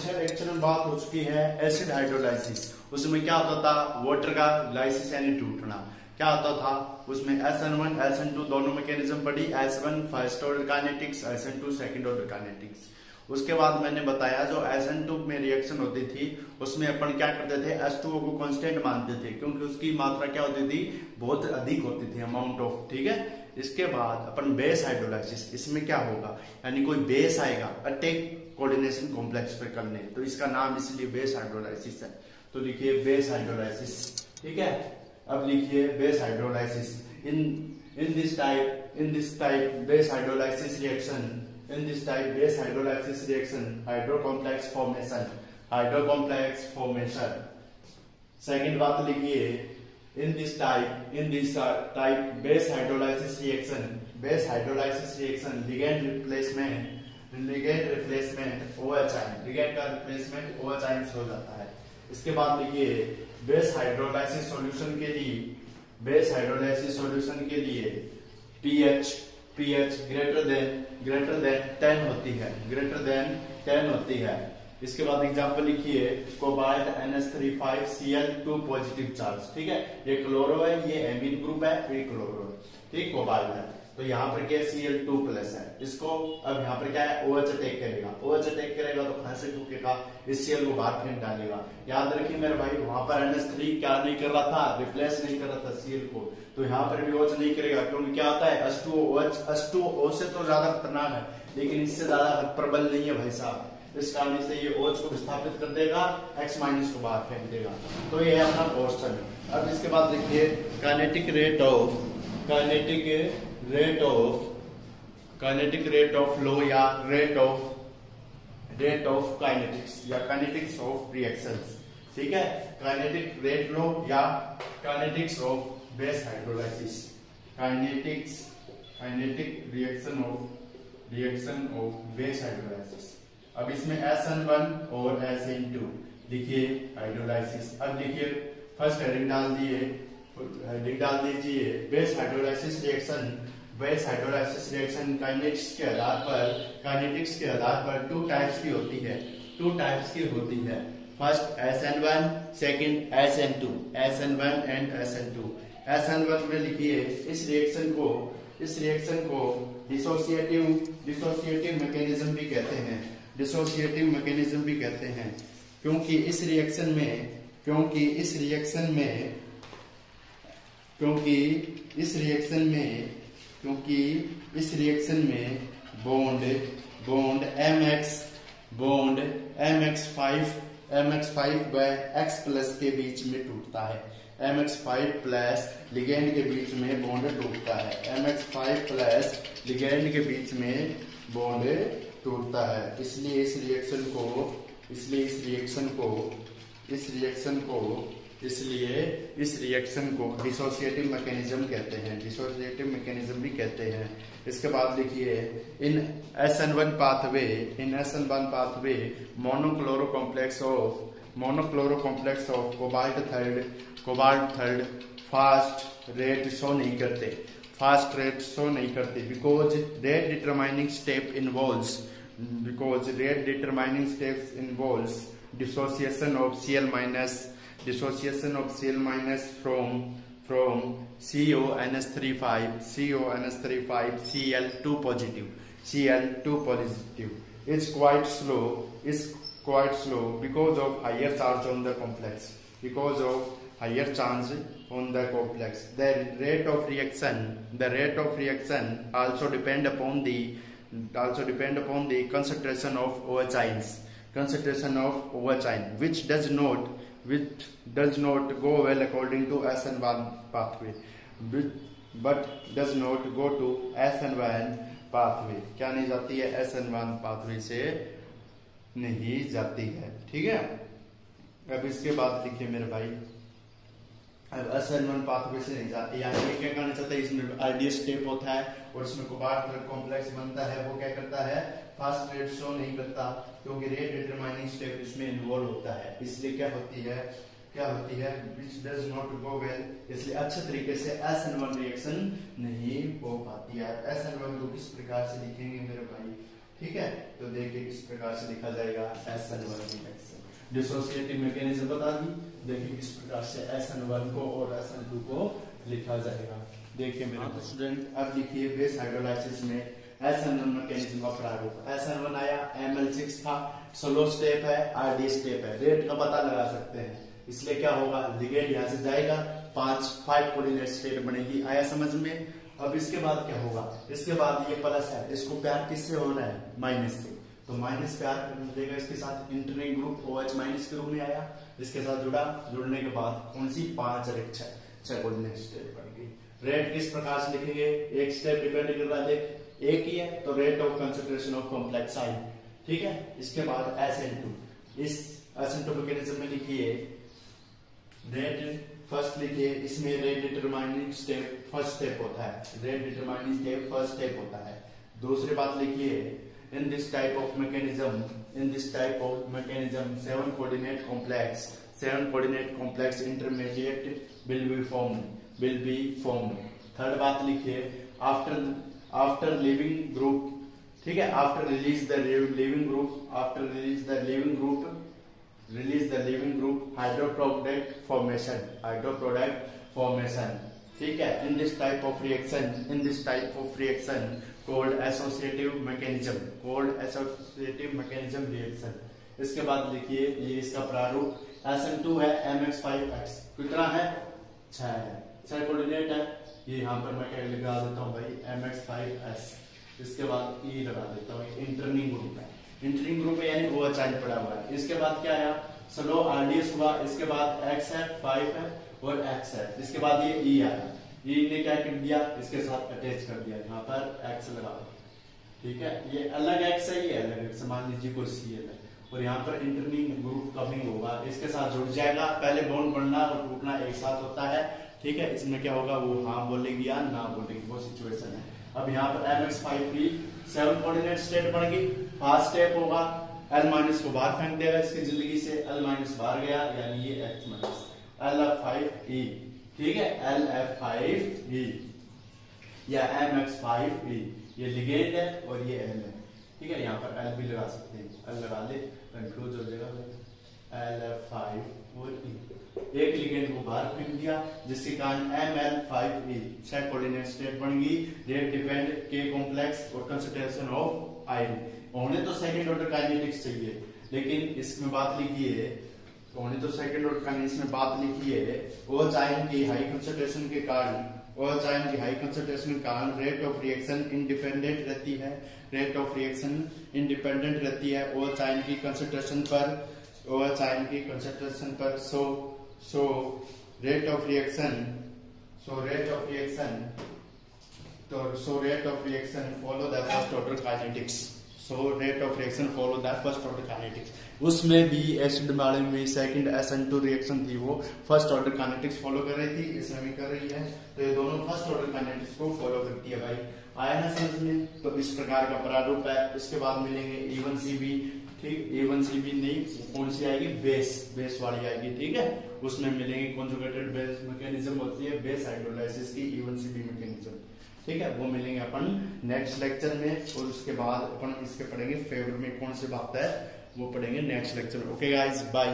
पिछले लेक्चर में बात हो चुकी है एसिड हाइड्रोलाइसिस। उसमें क्या होता था, वाटर का लाइसिस यानी टूटना। क्या होता था उसमें SN1 SN2 दोनों मैकेनिज्म पढ़ी। S1 first order kinetics, SN2 second order kinetics. उसके बाद मैंने बताया जो SN2 में रिएक्शन होती थी उसमें अपन क्या करते थे, H2O को कांस्टेंट मानते थे क्योंकि उसकी मात्रा क्या होती थी, बहुत अधिक होती थी, अमाउंट ऑफ। ठीक है। इसके बाद अपन बेस हाइड्रोलाइसिस, इसमें क्या होगा यानी कोई बेस आएगा अटैक कोऑर्डिनेशन कॉम्प्लेक्स पर करने, तो इसका नाम इसलिए बेस हाइड्रोलाइसिस है। तो लिखिए बेस हाइड्रोलाइसिस। ठीक है। अब लिखिए base hydrolysis in this type base hydrolysis reaction in this type base hydrolysis reaction hydrocomplex formation। Second बात लिखिए in this type base hydrolysis reaction ligand replacement OH ion, ligand का रिप्लेसमेंट OH ion हो जाता है। इसके बाद लिखिए base hydrolysis solution के लिए pH ग्रेटर देन 10 होती है। इसके बाद एग्जांपल लिखिए कोबाल्ट NH35Cl2 पॉजिटिव चार्ज। ठीक है। ये क्लोरो है, ये एमीन ग्रुप है, ये क्लोरो है। ठीक, कोबाल्ट है। तो यहाँ पर क्या Cl2 प्लस है। इसको अब यहाँ पर क्या है, OH अटैक करेगा तो कहां से टूटेगा, इस Cl को बाहर फेंक डालेगा। याद रखिए मेरे भाई, वहां पर NH3 क्या नहीं कर रहा था, रिप्लेस नहीं कर रहा था Cl को, तो यहाँ पर भी OH नहीं करेगा क्योंकि क्या होता है H2O से तो ज्यादा खतरनाक है लेकिन इससे ज्यादा प्रबल नहीं है भाई साहब। इस कारण से ये OH को विस्थापित कर देगा, X- को बाहर फेंक देगा। तो ये है अपना क्वेश्चन। अब इसके बाद देखिए काइनेटिक रेट ऑफ फ्लो या रेट ऑफ काइनेटिक्स या काइनेटिक्स ऑफ रिएक्शंस। ठीक है। काइनेटिक रेट लो या kinetics of base hydrolysis, kinetic reaction of base hydrolysis. अब इसमें SN1 और SN2 लिखिए हाइड्रोलाइसिस। अब लिखिए फर्स्ट हेडिंग डाल दीजिए बेस हाइड्रोलाइसिस रिएक्शन काइनेटिक्स के आधार पर टू टाइप्स की होती है। First SN1, second SN1 and SN2। SN1 में लिखिए इस रिएक्शन को डिसोसिएटिव मैकेनिज्म भी कहते हैं क्योंकि इस रिएक्शन में बॉन्ड MX5 व X प्लस के बीच में टूटता है। MX5 प्लस लिगेंड के बीच में बॉन्ड टूटता है। MX5 प्लस लिगेंड के बीच में बॉन्ड टूटता है। इसलिए इस रिएक्शन को डिसोसिएटिव मैकेनिज्म भी कहते हैं। इसके बाद लिखिए इन SN1 pathway monochloro complex of cobalt third fast rate show नहीं करते because rate determining step involves dissociation of Cl minus from CONH35 Cl2 positive is quite slow because of higher charge on the complex. The rate of reaction also depend upon the concentration of OH ion, which does not go well according to SN1 pathway, but does not go to SN1 pathway। क्या नहीं जाती है, SN1 pathway से नहीं जाती है। ठीक है। अब इसके बाद लिखिए मेरे भाई, अब SN1 पाथवे से नहीं जाती है, ये क्या करना चाहता है, इसमें आइडियल स्टेप होता है और इसमें कोबाल्ट कॉम्प्लेक्स बनता है। वो क्या करता है, फास्ट रेट शो नहीं करता क्योंकि रेट डिटरमाइनिंग स्टेप इसमें इन्वॉल्व होता है। इसलिए क्या होती है which does not go well, इसलिए अच्छे तरीके से SN1 रिएक्शन नहीं हो पाती है। SN1 को किस प्रकार से लिखेंगे मेरे भाई, ठीक है, तो देखिए किस प्रकार से लिखा जाएगा SN1 रिएक्शन। डिसोसिएटिव मैकेनिज्म बता दी, देखिए किस प्रकार से SN1 को और SN2 को लिखा जाएगा। देखिए मेरे स्टूडेंट, अब लिखिए बेस हाइड्रोलाइसिस में SN1 मैकेनिज्म का प्रारूप। SN1 आया, ML6 था, स्लो स्टेप है, RD स्टेप है, रेट का पता लगा सकते हैं, इसलिए क्या होगा, लिगेंड यहाँ से जाएगा, 5 कोऑर्डिनेट स्टेट बनेगी। आया समझ में? अब इसके बाद क्या होगा, इसके बाद ये प्लस है, इसको प्यार किससे हो रहा है, माइनस से, तो माइनस प्यार करने देगा इसके साथ, इंटरलिंक ग्रुप OH माइनस के रूप में आया, इसके साथ जुड़ा, जुड़ने के बाद कौन सी 5 और 1 6 कोऑर्डिनेट स्टेट बन गई। रेट किस प्रकार से लिखेंगे, एक स्टेप डिपेंड कर रहा है, एक ही है तो rate of concentration of complex आइन, ठीक है। इसके बाद SN2, इस SN2 मैकेनिज्म में लिखिए रेट, फर्स्ट लिखिए, इसमें rate determining step first step होता है, rate determining step first step होता है। दूसरी बात लिखिए, in this type of mechanism 7 coordinate complex intermediate will be formed. Third बात लिखिए, आफ्टर लिविंग ग्रुप, ठीक है, after release the leaving group hydro product formation, ठीक है। In this type of reaction called associative mechanism reaction. इसके बाद लिखिए, ये इसका प्रारूप SN2 है, MX5X कितना है, 6 है, 6 कोऑर्डिनेट है, ये यहाँ पर मैं क्या लगा देता हूँ भाई, MX5S। इसके बाद E लगा देता हूँ, इंटरलिंक ग्रुप है, इंटरलिंक ग्रुप है यानी OH आयन पड़ा हुआ है। इसके बाद क्या आया, स्लो RDS हुआ, इसके बाद X है, 5 है और X है, इसके बाद ये E आया, E ने क्या कर दिया, इसके साथ अटैच कर दिया, यहाँ पर X लगा, ठीक है, ये अलग X है, ये अलग X, मान लीजिए कोई CL है, और यहाँ पर इंटरलिंक ग्रुप कमिंग होगा, इसके साथ जुड़ जाएगा, पहले बॉन्ड बनना और टूटना एक साथ होता है, ठीक है। इसमें क्या होगा, वो हाँ बोलेगी या ना बोलेगी, वो सिचुएशन है। अब यहाँ पर MX5 7 कोऑर्डिनेट स्टेट बन गई, फर्स्ट स्टेप होगा, L- को बाहर फेंक देगा इसकी जिंदगी से, L- बाहर गया यानी ये X- LF5E, ठीक है, LF5E या MX5E, ये लिगेंड है और ये L है, ठीक है, यहाँ पर L भी लगा सकते हैं, L लगा ले, कंफ्यूज हो जाएगा, LF5 और E, एक लिगेंड को बाहर फेंक दिया, जिसके कारण ML5E 6 कोऑर्डिनेट स्टेट बन गई। रेट डिपेंड के कॉम्प्लेक्स और कंसंट्रेशन ऑफ आयन, होने तो सेकंड ऑर्डर काइनेटिक्स चाहिए, लेकिन इसमें बात लिखिए, होने तो सेकंड ऑर्डर काइनेटिक्स में बात लिखिए, OH आयन की हाई कंसंट्रेशन के कारण, OH आयन की हाई कंसंट्रेशन के कारण रेट ऑफ रिएक्शन इंडिपेंडेंट रहती है, OH आयन की कंसंट्रेशन पर, so rate of reaction follow the first order kinetics। उसमें भी एसिड वाले में सेकंड SN2 रिएक्शन थी, वो फर्स्ट ऑर्डर काइनेटिक्स फॉलो कर रही थी, इसमें भी कर रही है, तो ये दोनों फर्स्ट ऑर्डर काइनेटिक्स को फॉलो करती है भाई। आया ना समझ में? तो इस प्रकार का प्रारूप है। इसके बाद मिलेंगे E1CB, ठीक, E1CB नहीं, कौन सी आएगी, बेस वाली आएगी, ठीक है, उसमें मिलेंगे कॉन्जुगेटेड बेस मैकेनिज्म होती है बेस हाइड्रोलाइसिस की, E1CB मैकेनिज्म, ठीक है, वो मिलेंगे अपन नेक्स्ट लेक्चर में, और उसके बाद अपन इसके पढ़ेंगे फेवर में कौन सी बात है, वो पढ़ेंगे next lecture. Okay guys, bye.